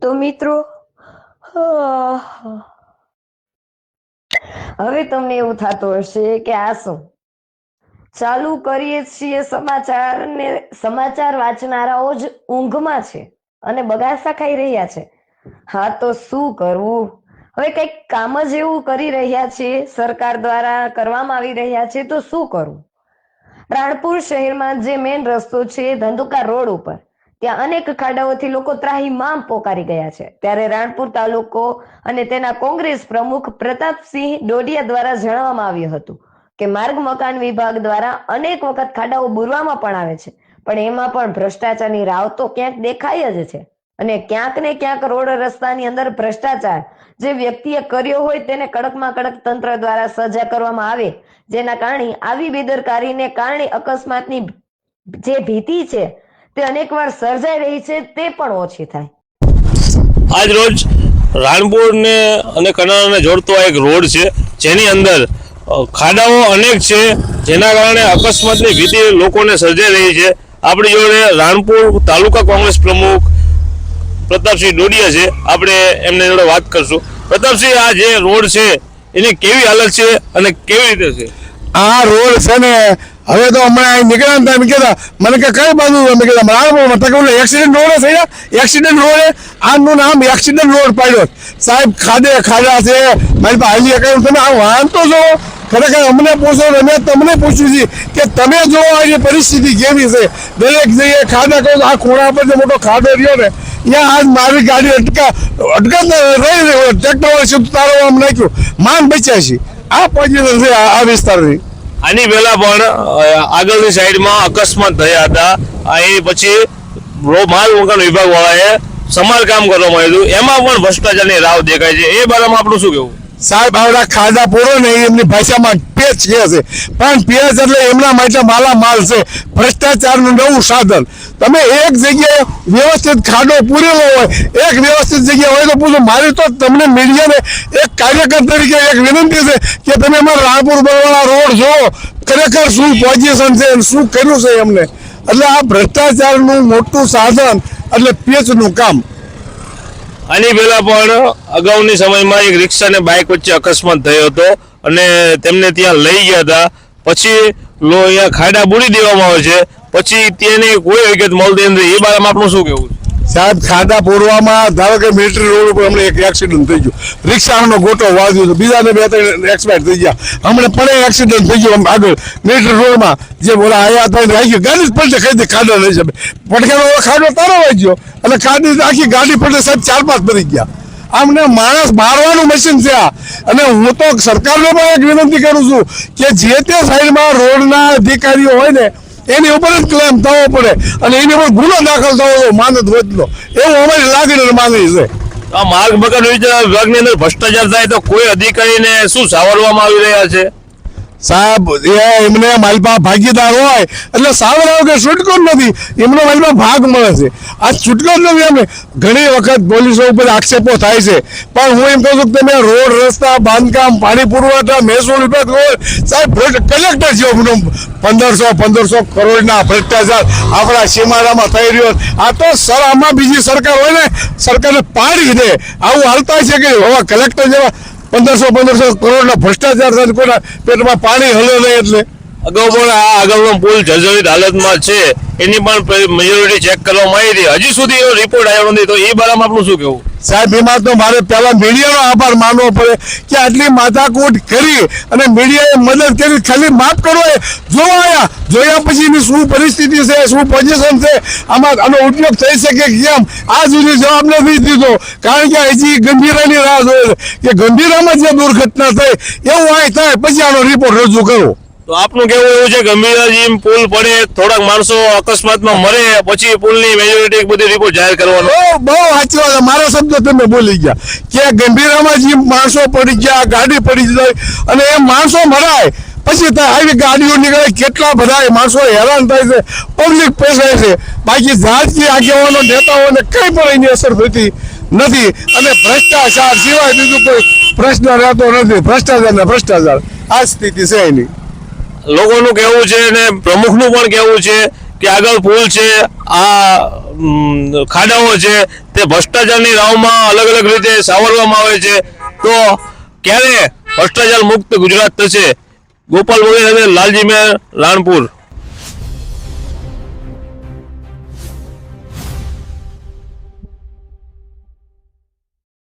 તો મિત્રો, હવે તમને એવું થતું હશે કે આ શું ચાલુ કરીએ છીએ સમાચાર ને સમાચાર વાંચનારાઓ જ ઊંઘમાં છે અને બગાસા ખાઈ રહ્યા છે. હા, તો શું કરવું? હવે કંઈક કામ જ એવું કરી રહ્યા છે, સરકાર દ્વારા કરવામાં આવી રહ્યા છે, તો શું કરવું? રાણપુર શહેરમાં જે મેઇન રસ્તો છે ધંધુકા રોડ ઉપર, ત્યાં અનેક ખાડાઓથી લોકો ત્રાહિમામ પોકારી ગયા છે. ત્યારે રાણપુર તાલુકો અને તેના કોંગ્રેસ પ્રમુખ પ્રતાપસિંહ ડોડિયા દ્વારા જણાવવામાં આવ્યું હતું કે માર્ગ મકાન વિભાગ દ્વારા અનેક વખત ખાડાઓ બુરવામાં પણ આવે છે, પણ એમાં પણ ભ્રષ્ટાચારની રાવ તો ક્યાંક દેખાય જ છે. અને ક્યાંક ને ક્યાંક રોડ રસ્તાની અંદર ભ્રષ્ટાચાર જે વ્યક્તિએ કર્યો હોય તેને કડકમાં કડક તંત્ર દ્વારા સજા કરવામાં આવે, જેના કારણે આવી બેદરકારીને કારણે અકસ્માતની જે ભીતિ છે તે અનેકવાર સર્જાઈ રહી છે, તે પણ ઓછી થાય. આજ રોજ રાણપુર ને અને કનારાને જોડતો એક રોડ છે, જેની અંદર ખાડાઓ અનેક છે, જેના કારણે અકસ્માતની ભીતિ લોકોને સર્જાઈ રહી છે. આપણી જોડે રાણપુર તાલુકા કોંગ્રેસ પ્રમુખ પ્રતાપસિંહ ડોડિયા છે, આપણે એમને જોડે વાત કરશું. પ્રતાપસિંહ, આ જે રોડ છે એની કેવી હાલત છે અને કેવી રીતે છે? આ રોડ છે ને, હવે તો હમણાં નીકળ્યા હતા, કહેતા મને કે કઈ બાજુ અમે કહેતા રાણપુરમાં તક એક્સિડન્ટ રોડ છે, એક્સિડન્ટ રોડ આનું નામ એક્સિડન્ટ રોડ પાડ્યો. સાહેબ, ખાડા છે, મારી પાસે હાલી કહ્યું તમે આ વાહન તો જો ખરેખર અમને પૂછો, અમે તમને પૂછ્યું છે કે તમે જો આ પરિસ્થિતિ કેવી છે. દરેક જગ્યાએ ખાડા કહું, આ ખૂણા પર જે મોટો ખાડો રહ્યો ને, ત્યાં આજ મારી ગાડી અટકાત રહી ટ્રેક્ટર તારો આમ નાખ્યું, માન બચ્યા છે. આ પોઝિશન છે આ વિસ્તારની. આની પહેલા પણ આગળની સાઈડમાં અકસ્માત થયા હતા. એ પછી માલ મકાન વિભાગ વાળાએ સમારકામ કરવામાં આવ્યું, એમાં પણ ભ્રષ્ટાચારની રાવ દેખાય છે. એ બારામાં આપણું શું કહેવું? સાહેબ, આવડા ખાડા પૂરો ને એમની ભાષામાં પેચ કહે છે, પણ પેચ એટલે એમના માટે માલામાલ છે, ભ્રષ્ટાચારનું નવું સાધન. તમે એક જગ્યાએ વ્યવસ્થિત ખાડો પૂરેલો હોય, એક વ્યવસ્થિત જગ્યા હોય તો પૂછો. મારી તો તમને મીડિયાને એક કાર્યકર તરીકે એક વિનંતી છે કે તમે અમારા રાણપુર બરવાળા રોડ જોવો, ખરેખર શું પોઝિશન છે, શું કર્યું છે એમને. એટલે આ ભ્રષ્ટાચારનું મોટું સાધન એટલે પેચનું કામ. આની પહેલા પણ અગાઉની સમયમાં એક રિક્ષા અને બાઇક વચ્ચે અકસ્માત થયો હતો અને તેમને ત્યાં લઈ ગયા હતા. પછી અહીંયા ખાડા બુરી દેવામાં આવે છે, પછી તેની કોઈ વિગત મળતી નથી. એ બારામાં આપણું શું કહેવું? સાહેબ, ખાડા પૂરવામાં ધારો કે મિલિટરી રોડ ઉપર હમણાં એક એક્સિડન્ટ થઈ ગયું, રિક્ષાનો ગોટો વાગ્યો હતો, બીજાને 2-3 એક્સપાયર થઈ ગયા. હમણાં પણ એક્સિડન્ટ થઈ ગયો આગળ મિલિટરી રોડમાં, જે બોલા આયા હતા આવી ગયો, ગાડી જ પલટે ખાઈ દે, ખાડો નહીં સાહેબ, પડખેનો ખાડો તારો વાગ્યો અને ખાડી આખી ગાડી પલટે સાહેબ 4-5 ભરી ગયા. આમને માણસ મારવાનું મશીન છે આ. અને હું તો સરકારને પણ એક વિનંતી કરું છું કે જે તે સાઈડમાં રોડના અધિકારીઓ હોય ને એની ઉપર જ ક્લેમ થવો પડે અને એની ઉપર ગુનો દાખલ થવો માનદ વધનો, એવું અમારી લાગણી માંગણી છે. આ માર્ગ મકાન વિભાગની અંદર ભ્રષ્ટાચાર થાય તો કોઈ અધિકારીને શું સાવરવામાં આવી રહ્યા છે? સાહેબ, એમને માલપા ભાગીદાર હોય એટલે સાવરાવ કે છૂટકો જ નથી, એમનો માલપા ભાગ મળે છે. આ છૂટકો જ નથી. એમને ઘણી વખત પોલીસો ઉપર આક્ષેપો થાય છે, પણ હું એમ કહું છું કે તમે રોડ રસ્તા બાંધકામ પાણી પુરવઠા મહેસૂલ વિભાગ હોય, સાહેબ કલેક્ટર જેવો 1500 કરોડના ભ્રષ્ટાચાર આપણા સીમાડામાં થઈ રહ્યો. આ તો સર આમાં બીજી સરકાર હોય ને, સરકારને પાડી દે. આવું હાલતા છે કે હવે કલેક્ટર જેવા 1500 કરોડના ભ્રષ્ટાચાર થાય, કોઈના પેટમાં પાણી હલે નહીં. એટલે અગાઉ પણ આ આગળનો પુલ જર્જરિત હાલતમાં છે, એની પણ મેજોરિટી ચેક કરવામાં આવી હતી, હજી સુધી એવો રિપોર્ટ આવ્યો નથી. તો એ બારામાં આપણું શું કહેવું? સાહેબ, એમાં તો મારે પહેલા મીડિયાનો આભાર માનવો પડે કે આટલી માથાકૂટ કરી અને મીડિયાએ મદદ કરી. ખાલી માફ કરો, જોયા પછી એની શું પરિસ્થિતિ છે, શું પોઝિશન છે, આમાં આનો ઉપયોગ થઈ શકે કેમ, આ સુધી જવાબ નથી દીધો. કારણ કે હજી ગંભીરાની રાહ જોઈએ કે ગંભીરામાં જે દુર્ઘટના થઈ એવું અહીં થાય પછી આનો રિપોર્ટ રજૂ કરો. તો આપનું કેવું એવું છે ગંભીરાજી પુલ પડે, થોડાક માણસો અકસ્માતમાં મરે, પછી પુલની મેજોરિટી બધી રિપોર્ટ જાહેર કરવાનો? બહુ સાચી વાત. મારા શબ્દો તમે બોલી ગયા કે ગંભીરામાં જે માણસો પડી ગયા, ગાડી પડી જાય અને એ માણસો મરાય પછી આવી ગાડીઓ નીકળે, કેટલા બધા માણસો હેરાન થાય છે, પબ્લિક પેસાય છે. બાકી જાતથી આગેવાનો નેતાઓને કંઈ પણ એની અસર થતી નથી. અને ભ્રષ્ટાચાર સિવાય બીજું કોઈ પ્રશ્ન રહેતો નથી. ભ્રષ્ટાચાર આ સ્થિતિ છે એની. લોકોનું કહેવું છે અને પ્રમુખનું પણ કહેવું છે કે આગળ પુલ છે, આ ખાડાઓ છે, તે ભ્રષ્ટાચારની રાવમાં અલગ અલગ રીતે સાવરવામાં આવે છે. તો ક્યારે ભ્રષ્ટાચાર મુક્ત ગુજરાત થશે? ગોપાલ વગેરે, લાલજી મેર, રાણપુર.